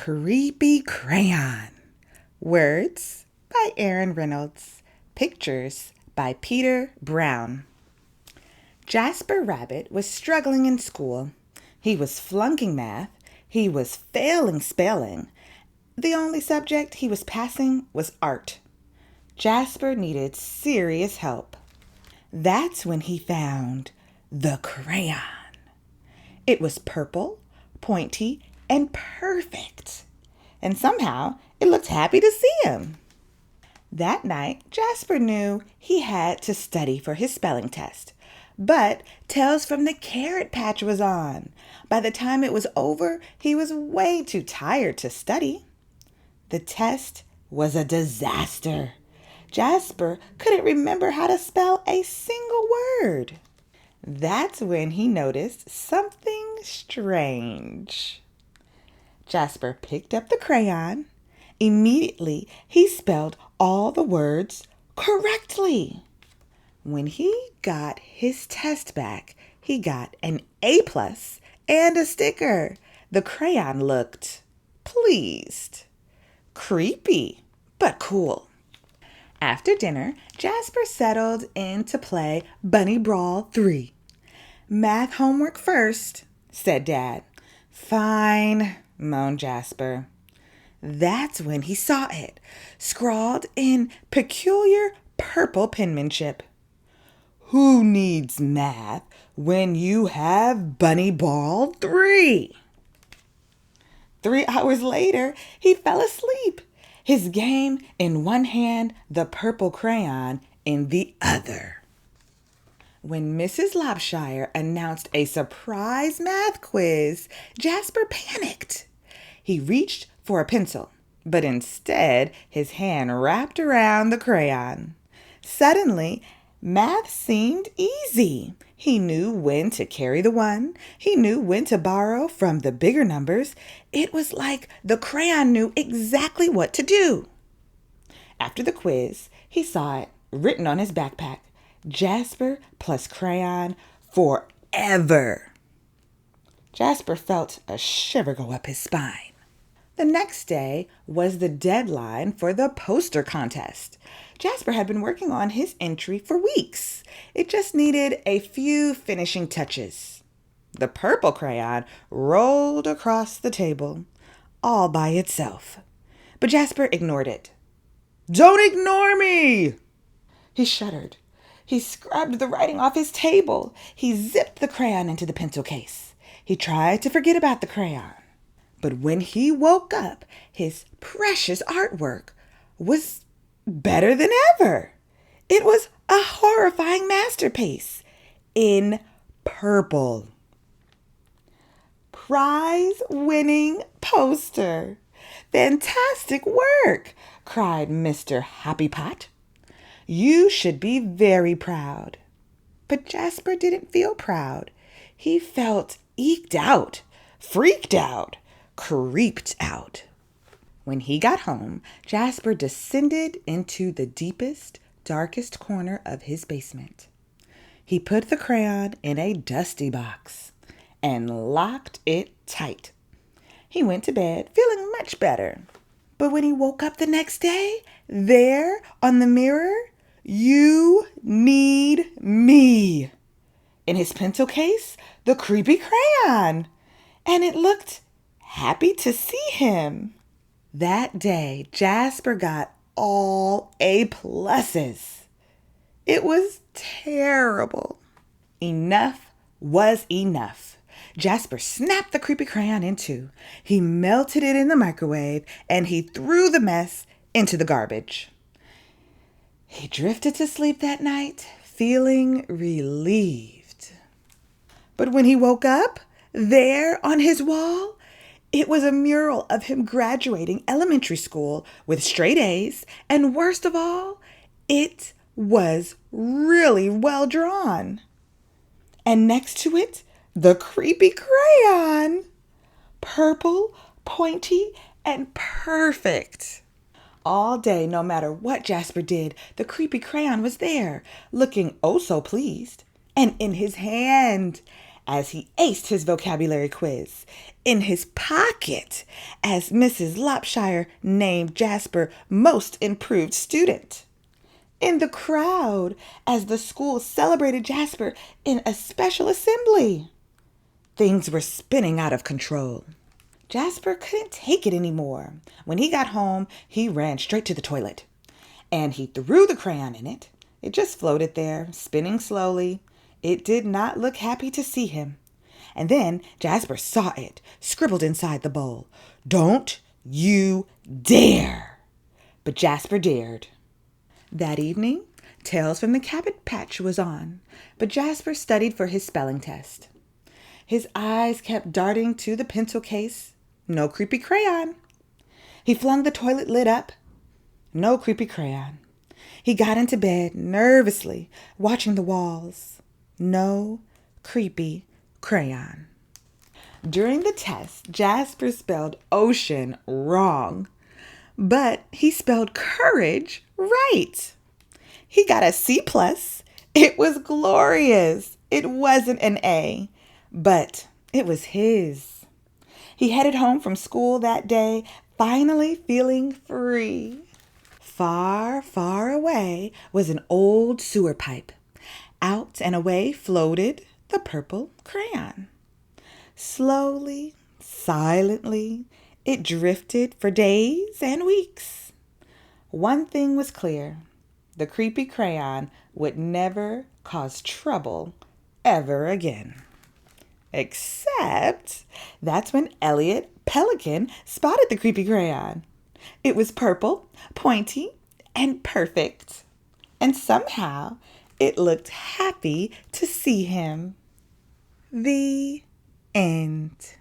Creepy Crayon. Words by Aaron Reynolds. Pictures by Peter Brown. Jasper Rabbit was struggling in school. He was flunking math. He was failing spelling. The only subject he was passing was art. Jasper needed serious help. That's when he found the crayon. It was purple, pointy, and perfect. And somehow it looked happy to see him. That night, Jasper knew he had to study for his spelling test. But Tales from the Carrot Patch was on. By the time it was over, he was way too tired to study. The test was a disaster. Jasper couldn't remember how to spell a single word. That's when he noticed something strange. Jasper picked up the crayon. Immediately, he spelled all the words correctly. When he got his test back, he got an A+ and a sticker. The crayon looked pleased. Creepy, but cool. After dinner, Jasper settled in to play Bunny Brawl 3. Math homework first, said Dad. Fine, moaned Jasper. That's when he saw it, scrawled in peculiar purple penmanship. Who needs math when you have Bunny Brawl 3? 3 hours later, he fell asleep, his game in one hand, the purple crayon in the other. When Mrs. Lopshire announced a surprise math quiz, Jasper panicked. He reached for a pencil, but instead his hand wrapped around the crayon. Suddenly, math seemed easy. He knew when to carry the one. He knew when to borrow from the bigger numbers. It was like the crayon knew exactly what to do. After the quiz, he saw it written on his backpack. Jasper plus crayon forever. Jasper felt a shiver go up his spine. The next day was the deadline for the poster contest. Jasper had been working on his entry for weeks. It just needed a few finishing touches. The purple crayon rolled across the table, all by itself. But Jasper ignored it. Don't ignore me! He shuddered. He scrubbed the writing off his table. He zipped the crayon into the pencil case. He tried to forget about the crayon. But when he woke up, his precious artwork was better than ever. It was a horrifying masterpiece in purple. Prize-winning poster. Fantastic work, cried Mr. Happy Pot. You should be very proud. But Jasper didn't feel proud. He felt eked out, freaked out, creeped out. When he got home, Jasper descended into the deepest, darkest corner of his basement. He put the crayon in a dusty box and locked it tight. He went to bed feeling much better. But when he woke up the next day, there on the mirror, you need me. In his pencil case, the creepy crayon. And it looked happy to see him. That day, Jasper got all A+. It was terrible. Enough was enough. Jasper snapped the creepy crayon in two. He melted it in the microwave, and he threw the mess into the garbage. He drifted to sleep that night, feeling relieved. But when he woke up, there on his wall, it was a mural of him graduating elementary school with straight A's, and worst of all, it was really well drawn. And next to it, the creepy crayon. Purple, pointy, and perfect. All day, no matter what Jasper did, the creepy crayon was there, looking oh so pleased, and in his hand. as he aced his vocabulary quiz. In his pocket, as Mrs. Lopshire named Jasper Most Improved Student. In the crowd, as the school celebrated Jasper in a special assembly. Things were spinning out of control. Jasper couldn't take it anymore. When he got home, he ran straight to the toilet. And he threw the crayon in it. It just floated there, spinning slowly. It did not look happy to see him. And then Jasper saw it, scribbled inside the bowl. "Don't you dare!" But Jasper dared. That evening, Tales from the Cabbage Patch was on, but Jasper studied for his spelling test. His eyes kept darting to the pencil case. No creepy crayon. He flung the toilet lid up. No creepy crayon. He got into bed nervously, watching the walls. No creepy crayon. During the test, Jasper spelled ocean wrong, but he spelled courage right. He got a C+. It was glorious. It wasn't an A, but it was his. He headed home from school that day, finally feeling free. Far, far away was an old sewer pipe. Out and away floated the purple crayon. Slowly, silently, it drifted for days and weeks. One thing was clear. The creepy crayon would never cause trouble ever again. Except that's when Elliot Pelican spotted the creepy crayon. It was purple, pointy, and perfect. And somehow it looked happy to see him. The end.